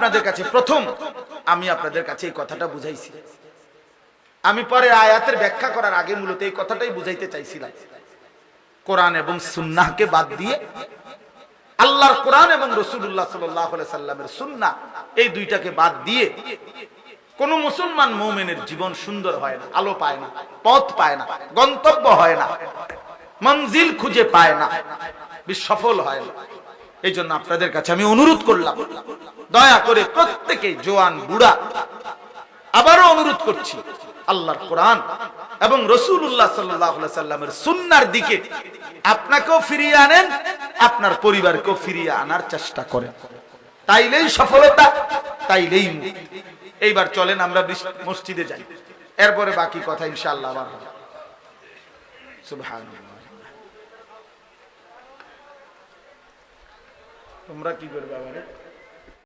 আপনাদের কাছে প্রথম আমি আপনাদের কাছে এই কথাটা বুঝাইছি। আমি পরে আয়াতের ব্যাখ্যা করার আগে মূলত এই কথাটাই বুঝাইতে চাইছিলাম। কোরআন এবং সুন্নাহকে বাদ দিয়ে আল্লাহর কোরআন এবং রাসূলুল্লাহ সাল্লাল্লাহু আলাইহি সাল্লামের সুন্নাহ, এই দুইটাকে বাদ দিয়ে কোন মুসলমান মুমিনের জীবন সুন্দর হয় না, আলো পায় না, পথ পায় না, গন্তব্য হয় না, মঞ্জিল খুঁজে পায় না, সফল হয় না। এই জন্য আপনাদের কাছে আমি অনুরোধ করলাম, দয়া করে প্রত্যেকে, জওয়ান বুড়া, আবারও অনুরোধ করছি, আল্লাহর কোরআন এবং রাসূলুল্লাহ সাল্লাল্লাহু আলাইহি সাল্লামের সুন্নাহর দিকে আপনাকেও ফিরিয়ে আনেন, আপনার পরিবারকেও ফিরিয়ে আনার চেষ্টা করেন। তাইলেই সফলতা, তাইলেই মুক্তি। এইবার চলেন আমরা মসজিদে যাই, এরপরে বাকি কথা ইনশাআল্লাহ আবার হবে। সুবহানাল্লাহ। তোমরা কি করবে আবার?